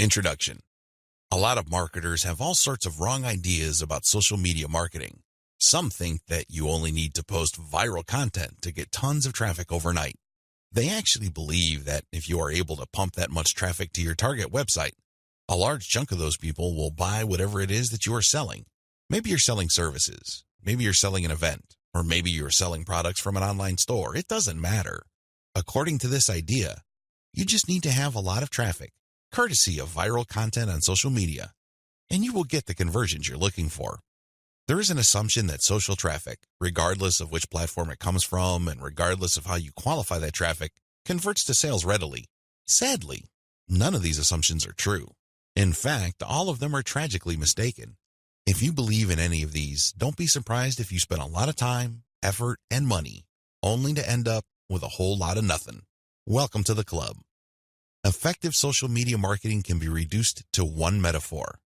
Introduction. A lot of marketers have all sorts of wrong ideas about social media marketing. Some think that you only need to post viral content to get tons of traffic overnight. They actually believe that if you are able to pump that much traffic to your target website, a large chunk of those people will buy whatever it is that you are selling. Maybe you're selling services, maybe you're selling an event, or maybe you're selling products from an online store. It doesn't matter. According to this idea, you just need to have a lot of traffic, courtesy of viral content on social media, and you will get the conversions you're looking for. There is an assumption that social traffic, regardless of which platform it comes from and regardless of how you qualify that traffic, converts to sales readily. Sadly, none of these assumptions are true. In fact, all of them are tragically mistaken. If you believe in any of these, don't be surprised if you spend a lot of time, effort, and money, only to end up with a whole lot of nothing. Welcome to the club. Effective social media marketing can be reduced to one metaphor.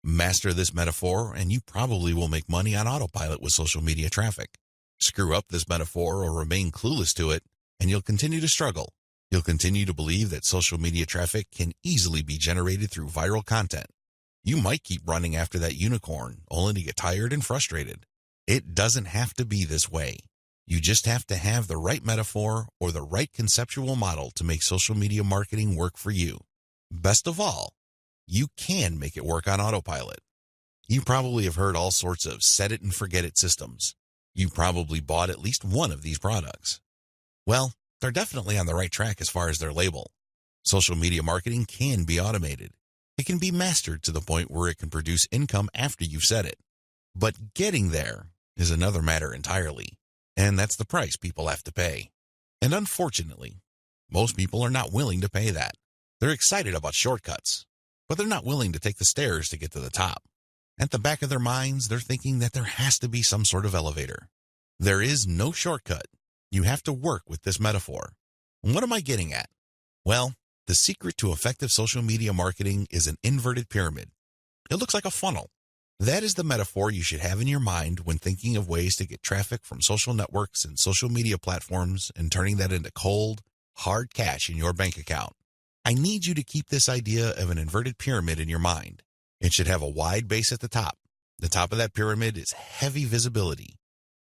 Master this metaphor, and you probably will make money on autopilot with social media traffic. Screw up this metaphor or remain clueless to it, and you'll continue to struggle. You'll continue to believe that social media traffic can easily be generated through viral content. You might keep running after that unicorn, only to get tired and frustrated. It doesn't have to be this way. You just have to have the right metaphor or the right conceptual model to make social media marketing work for you. Best of all, you can make it work on autopilot. You probably have heard all sorts of set it and forget it systems. You probably bought at least one of these products. Well, they're definitely on the right track as far as their label. Social media marketing can be automated. It can be mastered to the point where it can produce income after you've set it. But getting there is another matter entirely, and that's the price people have to pay. And unfortunately, most people are not willing to pay that. They're excited about shortcuts, but they're not willing to take the stairs to get to the top. At the back of their minds, they're thinking that there has to be some sort of elevator. There is no shortcut. You have to work with this metaphor. What am I getting at? Well, the secret to effective social media marketing is an inverted pyramid. It looks like a funnel. That is the metaphor you should have in your mind when thinking of ways to get traffic from social networks and social media platforms and turning that into cold, hard cash in your bank account. I need you to keep this idea of an inverted pyramid in your mind. It should have a wide base at the top. The top of that pyramid is heavy visibility.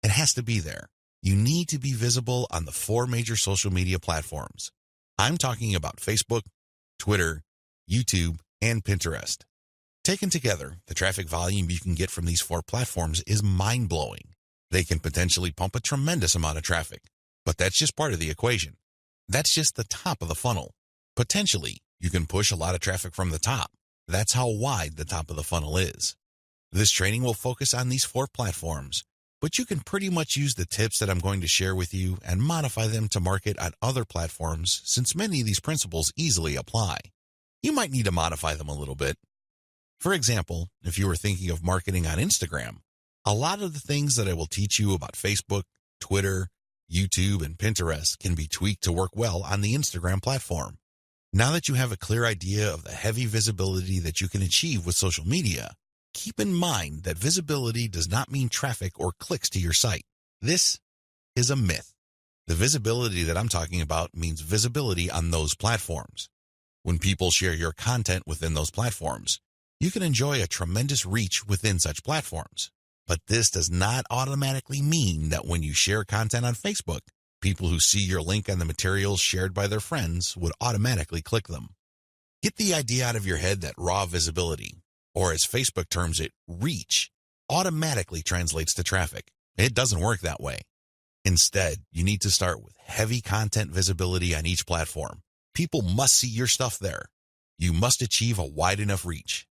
It has to be there. You need to be visible on the 4 major social media platforms. I'm talking about Facebook, Twitter, YouTube, and Pinterest. Taken together, the traffic volume you can get from these 4 platforms is mind-blowing. They can potentially pump a tremendous amount of traffic, but that's just part of the equation. That's just the top of the funnel. Potentially, you can push a lot of traffic from the top. That's how wide the top of the funnel is. This training will focus on these 4 platforms, but you can pretty much use the tips that I'm going to share with you and modify them to market on other platforms, since many of these principles easily apply. You might need to modify them a little bit. For example, if you were thinking of marketing on Instagram, a lot of the things that I will teach you about Facebook, Twitter, YouTube, and Pinterest can be tweaked to work well on the Instagram platform. Now that you have a clear idea of the heavy visibility that you can achieve with social media, keep in mind that visibility does not mean traffic or clicks to your site. This is a myth. The visibility that I'm talking about means visibility on those platforms. When people share your content within those platforms, you can enjoy a tremendous reach within such platforms. But this does not automatically mean that when you share content on Facebook, people who see your link on the materials shared by their friends would automatically click them. Get the idea out of your head that raw visibility, or as Facebook terms it, reach, automatically translates to traffic. It doesn't work that way. Instead, you need to start with heavy content visibility on each platform. People must see your stuff there. You must achieve a wide enough reach.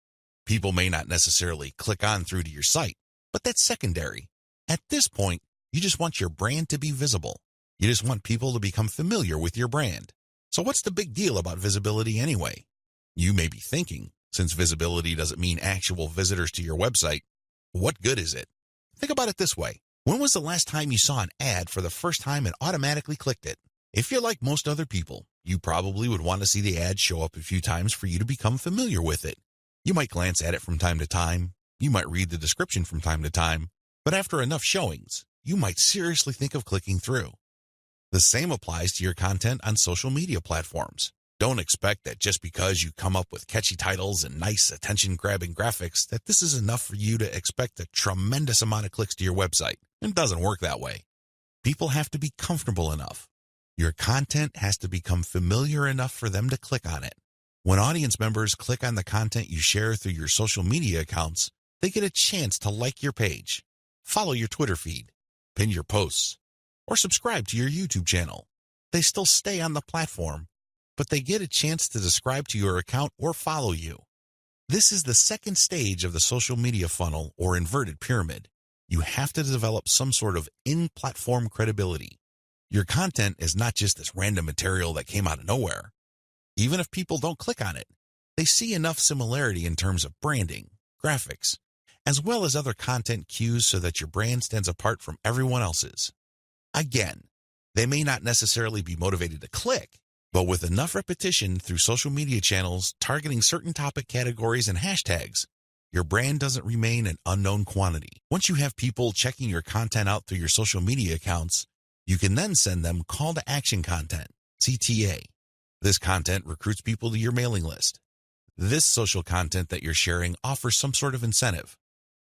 People may not necessarily click on through to your site, but that's secondary. At this point, you just want your brand to be visible. You just want people to become familiar with your brand. So what's the big deal about visibility anyway? You may be thinking, since visibility doesn't mean actual visitors to your website, what good is it? Think about it this way. When was the last time you saw an ad for the first time and automatically clicked it? If you're like most other people, you probably would want to see the ad show up a few times for you to become familiar with it. You might glance at it from time to time. You might read the description from time to time. But after enough showings, you might seriously think of clicking through. The same applies to your content on social media platforms. Don't expect that just because you come up with catchy titles and nice attention-grabbing graphics that this is enough for you to expect a tremendous amount of clicks to your website. It doesn't work that way. People have to be comfortable enough. Your content has to become familiar enough for them to click on it. When audience members click on the content you share through your social media accounts, they get a chance to like your page, follow your Twitter feed, pin your posts, or subscribe to your YouTube channel. They still stay on the platform, but they get a chance to subscribe to your account or follow you. This is the second stage of the social media funnel or inverted pyramid. You have to develop some sort of in-platform credibility. Your content is not just this random material that came out of nowhere. Even if people don't click on it, they see enough similarity in terms of branding, graphics, as well as other content cues so that your brand stands apart from everyone else's. Again, they may not necessarily be motivated to click, but with enough repetition through social media channels targeting certain topic categories and hashtags, your brand doesn't remain an unknown quantity. Once you have people checking your content out through your social media accounts, you can then send them call to action content, CTA. This content recruits people to your mailing list. This social content that you're sharing offers some sort of incentive.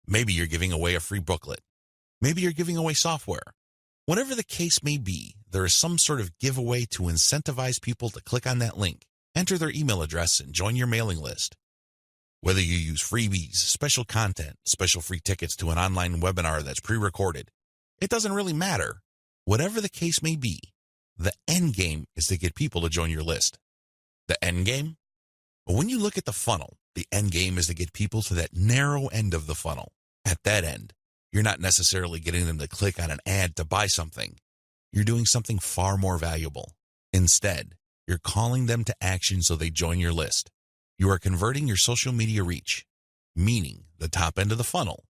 Maybe you're giving away a free booklet. Maybe you're giving away software. Whatever the case may be, there is some sort of giveaway to incentivize people to click on that link, enter their email address, and join your mailing list. Whether you use freebies, special content, special free tickets to an online webinar that's pre-recorded, it doesn't really matter. Whatever the case may be, the end game is to get people to join your list. The end game? When you look at the funnel, the end game is to get people to that narrow end of the funnel. At that end, you're not necessarily getting them to click on an ad to buy something. You're doing something far more valuable. Instead, you're calling them to action so they join your list. You are converting your social media reach, meaning the top end of the funnel,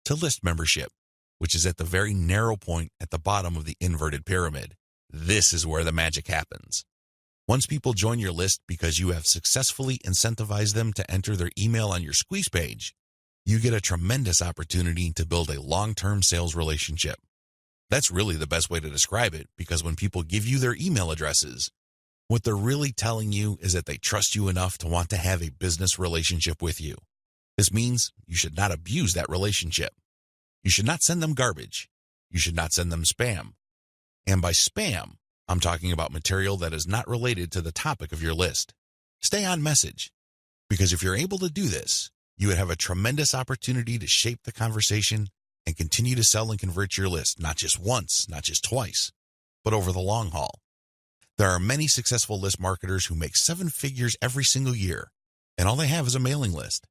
to list membership, which is at the very narrow point at the bottom of the inverted pyramid. This is where the magic happens. Once people join your list because you have successfully incentivized them to enter their email on your squeeze page, you get a tremendous opportunity to build a long-term sales relationship. That's really the best way to describe it, because when people give you their email addresses, what they're really telling you is that they trust you enough to want to have a business relationship with you. This means you should not abuse that relationship. You should not send them garbage. You should not send them spam. And by spam, I'm talking about material that is not related to the topic of your list. Stay on message, because if you're able to do this, you would have a tremendous opportunity to shape the conversation and continue to sell and convert your list, not just once, not just twice, but over the long haul. There are many successful list marketers who make 7 figures every single year, and all they have is a mailing list.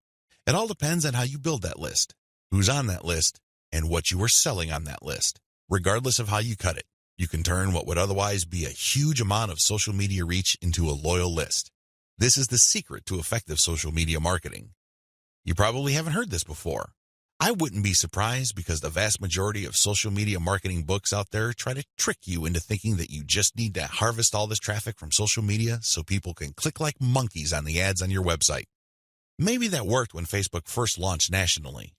It all depends on how you build that list, who's on that list, and what you are selling on that list. Regardless of how you cut it, you can turn what would otherwise be a huge amount of social media reach into a loyal list. This is the secret to effective social media marketing. You probably haven't heard this before. I wouldn't be surprised, because the vast majority of social media marketing books out there try to trick you into thinking that you just need to harvest all this traffic from social media so people can click like monkeys on the ads on your website. Maybe that worked when Facebook first launched nationally.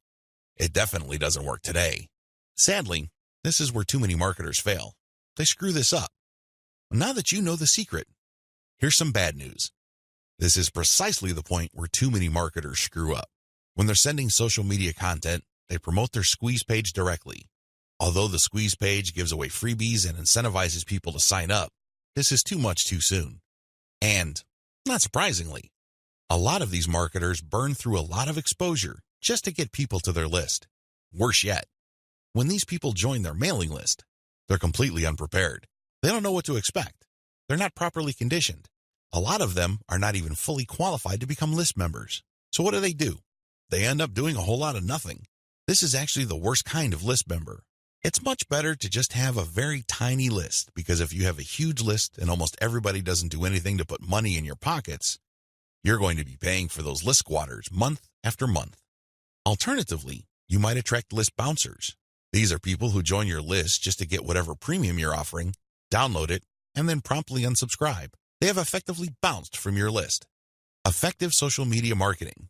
It definitely doesn't work today. Sadly, this is where too many marketers fail. They screw this up. Now that you know the secret, here's some bad news. This is precisely the point where too many marketers screw up. When they're sending social media content, they promote their squeeze page directly. Although the squeeze page gives away freebies and incentivizes people to sign up, this is too much too soon. And, not surprisingly, a lot of these marketers burn through a lot of exposure just to get people to their list. Worse yet, when these people join their mailing list, they're completely unprepared. They don't know what to expect. They're not properly conditioned. A lot of them are not even fully qualified to become list members. So what do? They end up doing a whole lot of nothing. This is actually the worst kind of list member. It's much better to just have a very tiny list, because if you have a huge list and almost everybody doesn't do anything to put money in your pockets, you're going to be paying for those list squatters month after month. Alternatively, you might attract list bouncers. These are people who join your list just to get whatever premium you're offering, download it, and then promptly unsubscribe. They have effectively bounced from your list. Effective social media marketing.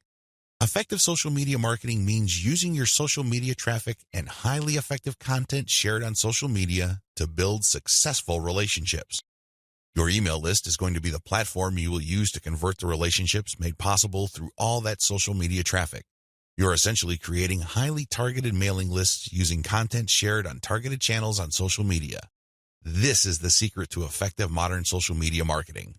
Effective social media marketing means using your social media traffic and highly effective content shared on social media to build successful relationships. Your email list is going to be the platform you will use to convert the relationships made possible through all that social media traffic. You're essentially creating highly targeted mailing lists using content shared on targeted channels on social media. This is the secret to effective modern social media marketing.